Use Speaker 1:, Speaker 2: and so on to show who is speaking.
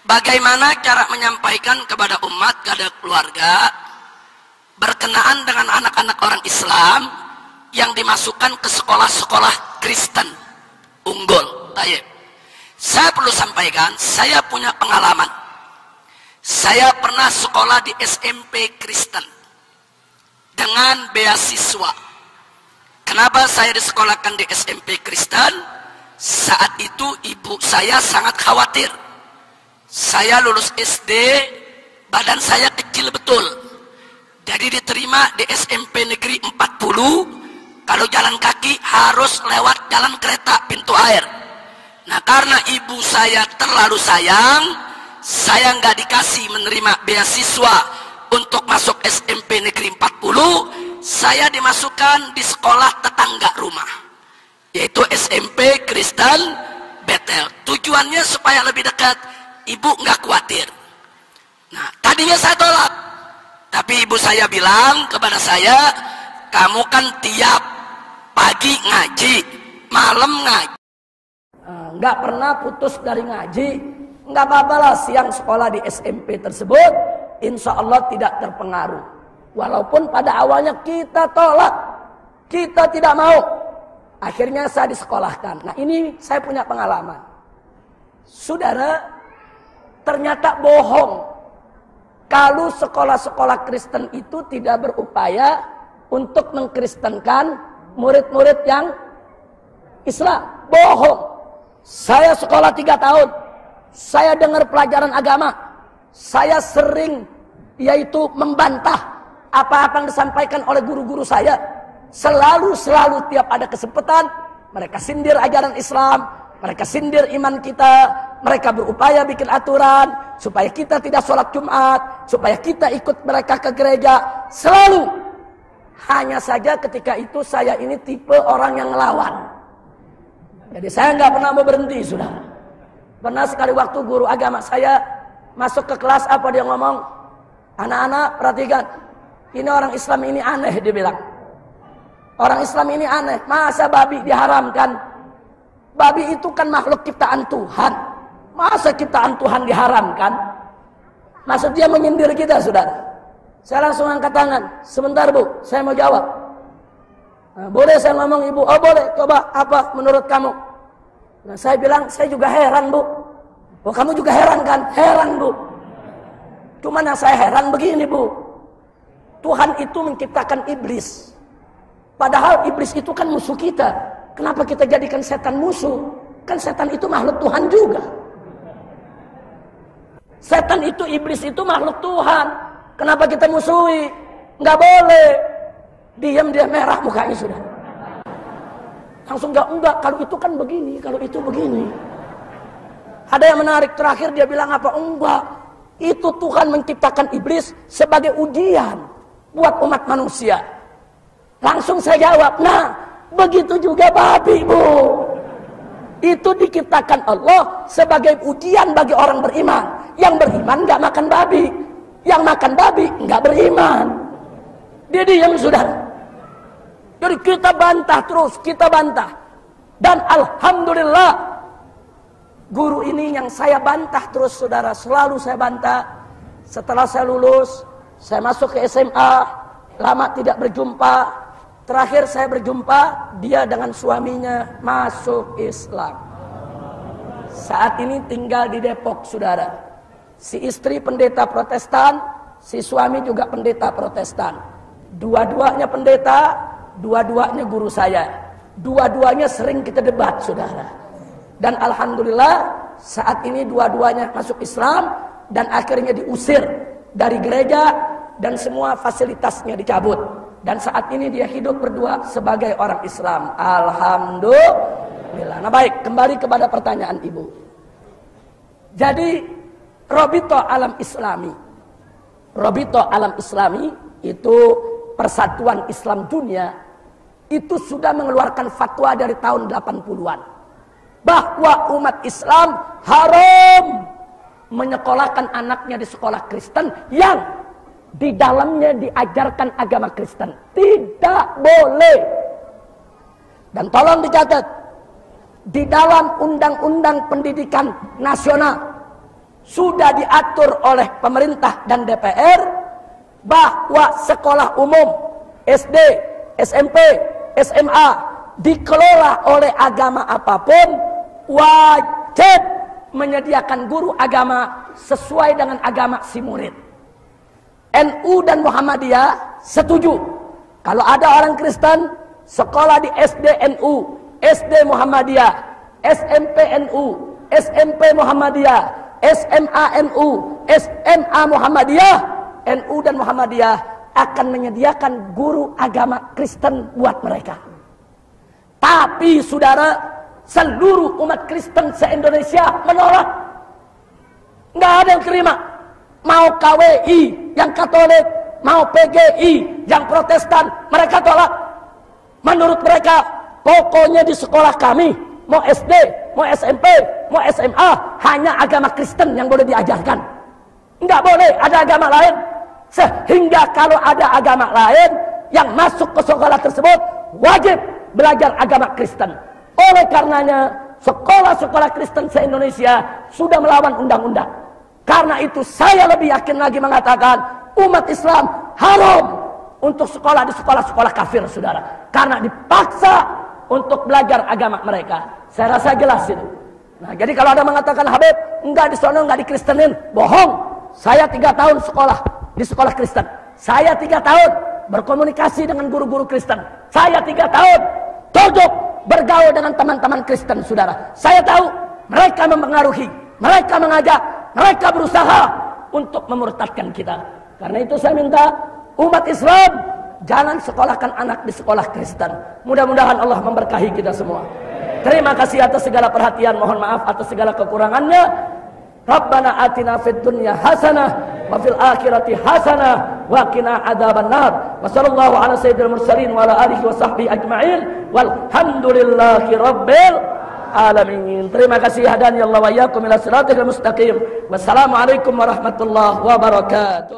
Speaker 1: bagaimana cara menyampaikan kepada umat, kepada keluarga berkenaan dengan anak-anak orang Islam yang dimasukkan ke sekolah-sekolah Kristen unggul. Baik. Saya perlu sampaikan, saya punya pengalaman. Saya pernah sekolah di SMP Kristen dengan beasiswa. Kenapa saya disekolahkan di SMP Kristen? Saat itu ibu saya sangat khawatir. Saya lulus SD, badan saya kecil betul. Jadi diterima di SMP Negeri 40, kalau jalan kaki harus lewat jalan kereta pintu air. Nah, karena ibu saya terlalu sayang, saya nggak dikasih menerima beasiswa untuk masuk SMP Negeri 40, saya dimasukkan di sekolah tetangga rumah, yaitu SMP Kristen Betel. Tujuannya supaya lebih dekat, ibu nggak khawatir. Nah, tadinya saya tolak, tapi ibu saya bilang kepada saya, kamu kan tiap pagi ngaji, malam ngaji, nggak pernah putus dari ngaji, nggak apa-apa lah siang sekolah di SMP tersebut, insya Allah tidak terpengaruh. Walaupun pada awalnya kita tolak, kita tidak mau, akhirnya saya disekolahkan. Nah, ini saya punya pengalaman. Saudara, ternyata bohong kalau sekolah-sekolah Kristen itu tidak berupaya untuk mengkristenkan murid-murid yang Islam. Bohong. Saya sekolah 3 tahun, saya dengar pelajaran agama, saya sering yaitu membantah apa-apa yang disampaikan oleh guru-guru saya. Selalu tiap ada kesempatan, mereka sindir ajaran Islam, mereka sindir iman kita, mereka berupaya bikin aturan supaya kita tidak sholat Jumat, supaya kita ikut mereka ke gereja. Selalu. Hanya saja ketika itu saya ini tipe orang yang ngelawan. Jadi saya nggak pernah mau berhenti, saudara. Pernah sekali waktu guru agama saya masuk ke kelas, apa dia ngomong, anak-anak perhatikan, ini orang Islam ini aneh, dia bilang. Orang Islam ini aneh, masa babi diharamkan? Babi itu kan makhluk ciptaan Tuhan, masa ciptaan Tuhan diharamkan? Maksud dia menyindir kita, saudara. Saya langsung angkat tangan, sebentar bu, saya mau jawab. Nah, boleh saya ngomong ibu? Oh boleh, coba apa menurut kamu? Nah, saya bilang, saya juga heran bu. Oh kamu juga heran kan? Heran bu. Cuman yang saya heran begini bu, Tuhan itu menciptakan iblis. Padahal iblis itu kan musuh kita. Kenapa kita jadikan setan musuh? Kan setan itu makhluk Tuhan juga. Setan itu, iblis itu makhluk Tuhan. Kenapa kita musuhi? Nggak boleh. Diam dia merah mukanya sudah. Langsung enggak, kalau itu kan begini, kalau itu begini. Ada yang menarik, terakhir dia bilang apa? Enggak. Itu Tuhan menciptakan iblis sebagai ujian buat umat manusia. Langsung saya jawab, nah begitu juga babi bu. Itu diciptakan Allah sebagai ujian bagi orang beriman. Yang beriman gak makan babi, yang makan babi gak beriman. Dia diam sudah. Jadi kita bantah terus, kita bantah. Dan alhamdulillah guru ini yang saya bantah terus saudara, selalu saya bantah. Setelah saya lulus, saya masuk ke SMA, lama tidak berjumpa. Terakhir saya berjumpa, dia dengan suaminya masuk Islam. Saat ini tinggal di Depok, saudara. Si istri pendeta Protestan, si suami juga pendeta Protestan. Dua-duanya pendeta, dua-duanya guru saya. Dua-duanya sering kita debat, saudara. Dan alhamdulillah, saat ini dua-duanya masuk Islam, dan akhirnya diusir dari gereja, dan semua fasilitasnya dicabut. Dan saat ini dia hidup berdua sebagai orang Islam. Alhamdulillah. Nah baik, kembali kepada pertanyaan ibu. Jadi Robito Alam Islami, Robito Alam Islami itu Persatuan Islam Dunia, itu sudah mengeluarkan fatwa dari tahun 80-an bahwa umat Islam haram menyekolahkan anaknya di sekolah Kristen yang di dalamnya diajarkan agama Kristen. Tidak boleh. Dan tolong dicatat, di dalam Undang-Undang Pendidikan Nasional sudah diatur oleh pemerintah dan DPR bahwa sekolah umum, SD, SMP, SMA dikelola oleh agama apapun wajib menyediakan guru agama sesuai dengan agama si murid. NU dan Muhammadiyah setuju kalau ada orang Kristen sekolah di SD NU, SD Muhammadiyah, SMP NU, SMP Muhammadiyah, SMA NU, SMA Muhammadiyah, NU dan Muhammadiyah akan menyediakan guru agama Kristen buat mereka. Tapi saudara, seluruh umat Kristen se-Indonesia menolak. Nggak ada yang terima. Mau KWI yang Katolik, mau PGI yang Protestan, mereka tolak. Menurut mereka, pokoknya di sekolah kami, mau SD, mau SMP, mau SMA, hanya agama Kristen yang boleh diajarkan. Nggak boleh ada agama lain. Sehingga kalau ada agama lain yang masuk ke sekolah tersebut, wajib belajar agama Kristen. Oleh karenanya, sekolah-sekolah Kristen se-Indonesia sudah melawan undang-undang. Karena itu saya lebih yakin lagi mengatakan umat Islam haram untuk sekolah di sekolah-sekolah kafir, saudara. Karena dipaksa untuk belajar agama mereka. Saya rasa jelas itu. Nah, jadi kalau ada mengatakan Habib, enggak di sana, enggak dikristenin, bohong. Saya 3 tahun sekolah di sekolah Kristen. Saya 3 tahun berkomunikasi dengan guru-guru Kristen. Saya 3 tahun duduk bergaul dengan teman-teman Kristen, saudara. Saya tahu mereka mempengaruhi, mereka mengajak, mereka berusaha untuk memurtadkan kita. Karena itu saya minta umat Islam jangan sekolahkan anak di sekolah Kristen. Mudah-mudahan Allah memberkahi kita semua. Terima kasih atas segala perhatian. Mohon maaf atas segala kekurangannya. Rabbana atina fid dunya hasanah wa fil akhirati hasanah wa qina adzabannar. Wa sallallahu ala sayyidil mursalin wa ala alihi wa sahbihi ajma'in. Walhamdulillahi rabbil alamin. Terima kasih hadani Allah wa iyyakum ila siratal mustaqim. Wassalamualaikum warahmatullahi wabarakatuh.